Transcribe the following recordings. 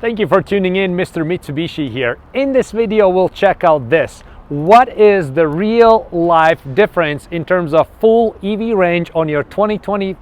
Thank you for tuning in. Mr. Mitsubishi here. In this video, we'll check out this. What is the real life difference in terms of full EV range on your 2023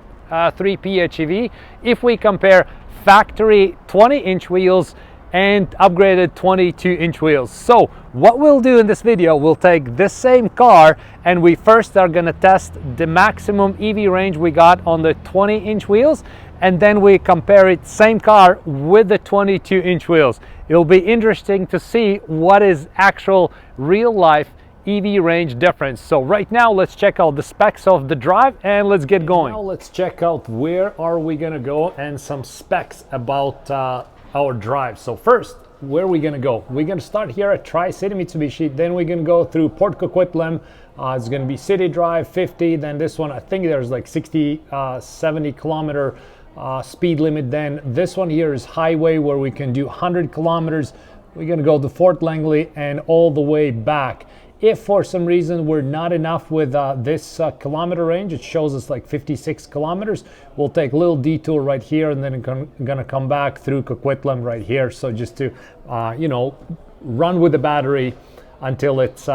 PHEV if we compare factory 20-inch wheels and upgraded 22-inch wheels? So what we'll do in this video, we'll take this same car and we first are going to test the maximum EV range we got on the 20-inch wheels, and then we compare it, same car, with the 22-inch wheels. It'll be interesting to see what is actual real life EV range difference. So right now, let's check out the specs of the drive and let's get going. Now let's check out where are we gonna go and some specs about our drive. So first, where are we gonna go? We're gonna start here at Tri-City Mitsubishi, then we're gonna go through Port Coquitlam. It's gonna be City Drive 50, then this one, I think there's like 60, 70 kilometer speed limit. Then this one here is highway where we can do 100 kilometers. We're gonna go to Fort Langley and all the way back. If for some reason we're not enough with this kilometer range, it shows us like 56 kilometers, we'll take a little detour right here and then gonna come back through Coquitlam right here. So just to run with the battery until it's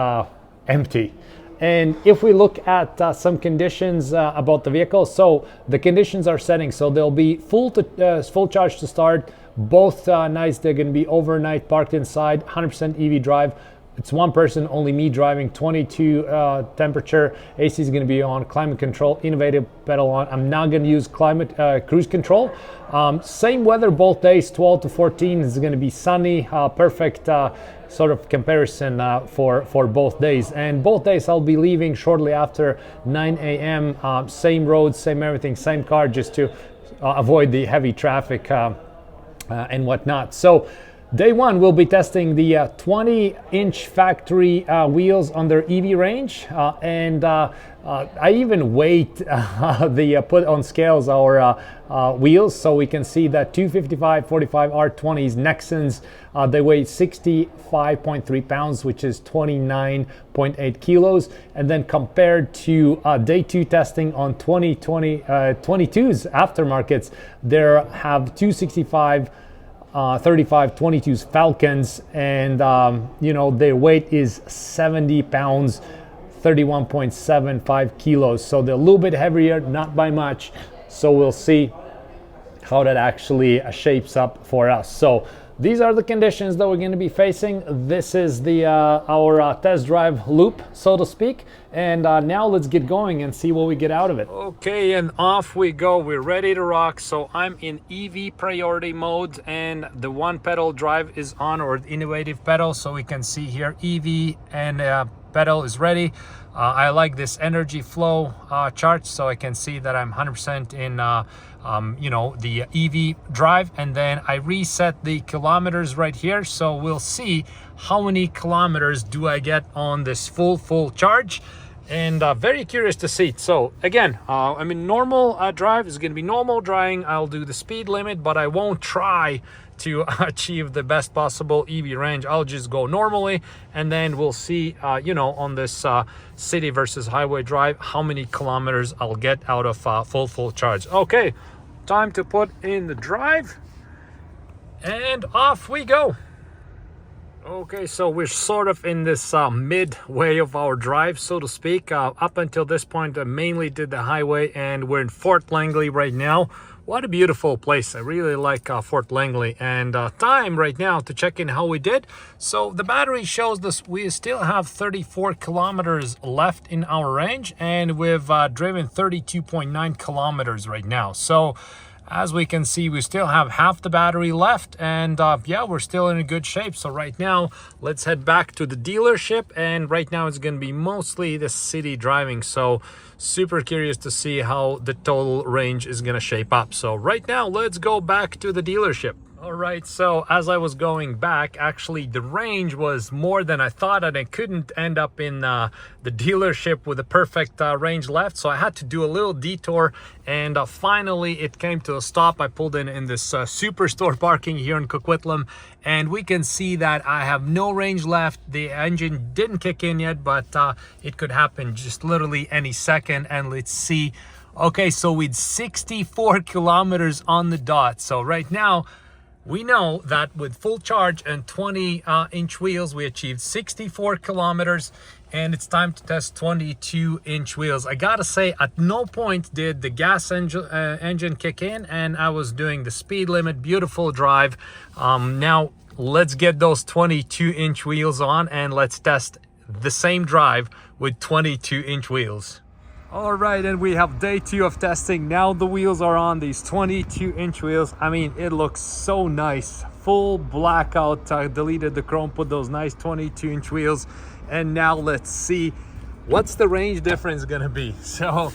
empty. And if we look at some conditions about the vehicle, so the conditions are setting, so they'll be full charge to start. Both nights they're going to be overnight parked inside, 100% EV drive. It's one person, only me driving, 22 temperature. AC is going to be on, climate control, innovative pedal on. I'm not going to use cruise control. Same weather both days, 12 to 14. It's going to be sunny, perfect sort of comparison for both days. And both days I'll be leaving shortly after 9 a.m. Same roads, same everything, same car, just to avoid the heavy traffic and whatnot. So day one, we'll be testing the 20-inch factory wheels on their EV range, and I even weighed put on scales our wheels, so we can see that 255 45 R20s Nexans, they weigh 65.3 pounds, which is 29.8 kilos, and then compared to day two testing on 22s aftermarkets, they have 265 35 22s Falcons, and their weight is 70 pounds, 31.75 kilos. So they're a little bit heavier, not by much. So we'll see how that actually shapes up for us. So these are the conditions that we're going to be facing. This is the our test drive loop, so to speak. And now let's get going and see what we get out of it. Okay, and off we go. We're ready to rock. So I'm in EV priority mode, and the one pedal drive is on, or innovative pedal. So we can see here EV and pedal is ready. I like this energy flow chart, so I can see that I'm 100% in the EV drive, and then I reset the kilometers right here. So we'll see how many kilometers do I get on this full charge, and very curious to see. So again, normal drive is going to be normal driving. I'll do the speed limit, but I won't try to achieve the best possible EV range. I'll just go normally, and then we'll see on this city versus highway drive how many kilometers I'll get out of full charge. Okay, time to put in the drive, and off we go. Okay, so we're sort of in this midway of our drive, so to speak. Up until this point, I mainly did the highway, and we're in Fort Langley right now. What a beautiful place. I really like Fort Langley. And time right now to check in how we did. So the battery shows us we still have 34 kilometers left in our range, and we've driven 32.9 kilometers right now. So as we can see, we still have half the battery left, and yeah, we're still in a good shape. So right now, let's head back to the dealership, and right now it's going to be mostly the city driving. So super curious to see how the total range is going to shape up. So right now, let's go back to the dealership. All right, so as I was going back, actually the range was more than I thought, and I couldn't end up in the dealership with a perfect range left, so I had to do a little detour, and finally it came to a stop. I pulled in this superstore parking here in Coquitlam, and we can see that I have no range left. The engine didn't kick in yet, but it could happen just literally any second. And let's see. Okay, so with 64 kilometers on the dot. So right now We know that with full charge and 20-inch wheels, we achieved 64 kilometers, and it's time to test 22-inch wheels. I gotta say, at no point did the gas engine kick in, and I was doing the speed limit. Beautiful drive. Now let's get those 22-inch wheels on, and let's test the same drive with 22-inch wheels. All right, and we have day 2 of testing. Now the wheels are on, these 22-inch wheels. I mean, it looks so nice. Full blackout, deleted the chrome, put those nice 22-inch wheels. And now let's see what's the range difference gonna be. So,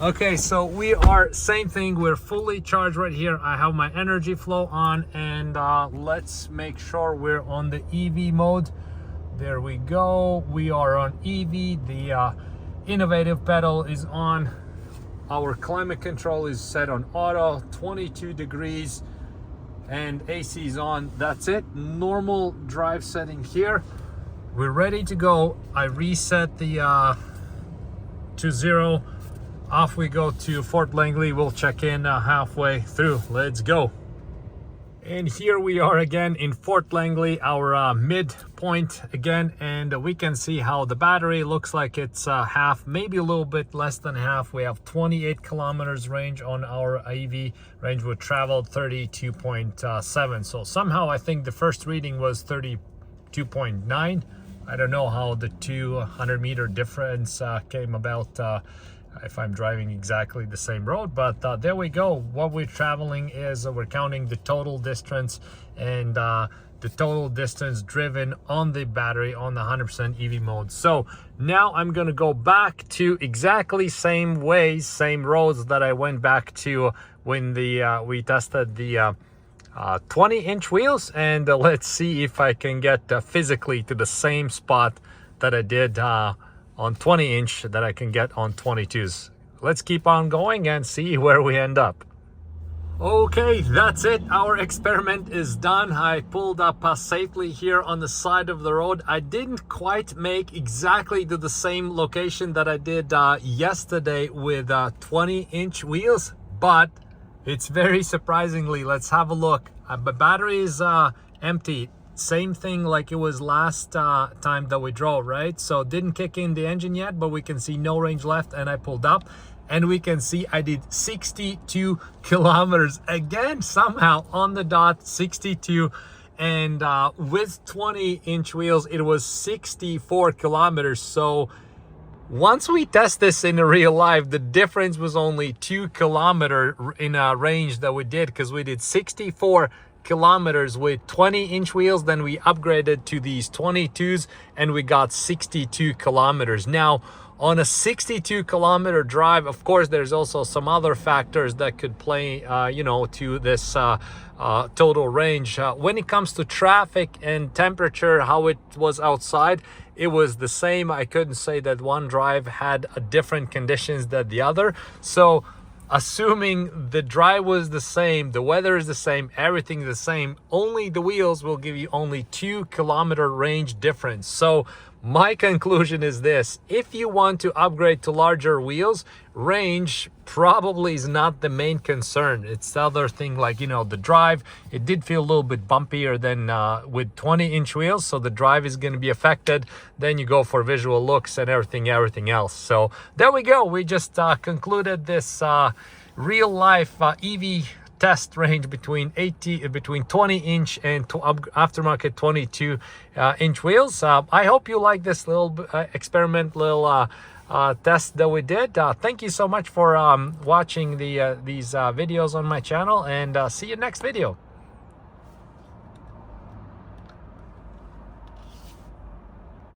okay, so we are, same thing, we're fully charged right here. I have my energy flow on, and let's make sure we're on the EV mode. There we go, we are on EV. The innovative pedal is on, our climate control is set on auto, 22 degrees, and AC is on. That's it, normal drive setting here. We're ready to go. I reset the to 0. Off we go to Fort Langley. We'll check in halfway through. Let's go. And here we are again in Fort Langley, our midpoint again, and we can see how the battery looks like it's half, maybe a little bit less than half. We have 28 kilometers range on our EV range. We traveled 32.7. So somehow I think the first reading was 32.9. I don't know how the 200-meter difference came about, if I'm driving exactly the same road, but there we go. What we're traveling is we're counting the total distance, and the total distance driven on the battery on the 100% EV mode. So now I'm gonna go back to exactly same ways, same roads that I went back to when we tested the 20-inch wheels, and let's see if I can get physically to the same spot that I did on 20-inch that I can get on 22s. Let's keep on going and see where we end up. Okay, that's it. Our experiment is done. I pulled up safely here on the side of the road. I didn't quite make exactly to the same location that I did yesterday with 20-inch wheels, but it's very surprisingly. Let's have a look. The battery is empty. Same thing like it was last time that we drove, right? So didn't kick in the engine yet, but we can see no range left, and I pulled up and we can see I did 62 kilometers again, somehow on the dot, 62. And with 20-inch wheels it was 64 kilometers. So once we test this in real life, the difference was only 2 kilometers in a range that we did, because we did 64 kilometers with 20-inch wheels, then we upgraded to these 22s and we got 62 kilometers. Now on a 62 kilometer drive, of course there's also some other factors that could play to this total range. When it comes to traffic and temperature, how it was outside, it was the same. I couldn't say that one drive had a different conditions than the other. So assuming the drive was the same, the weather is the same, everything is the same, only the wheels will give you only 2 kilometer range difference. So my conclusion is this: if you want to upgrade to larger wheels, range probably is not the main concern. It's the other thing, like, the drive. It did feel a little bit bumpier than with 20-inch wheels, so the drive is going to be affected. Then you go for visual looks and everything else. So there we go. We just concluded this real life EV test range between 20-inch and aftermarket 22-inch wheels. I hope you like this little experiment, little test that we did. Thank you so much for watching these videos on my channel, and see you next video.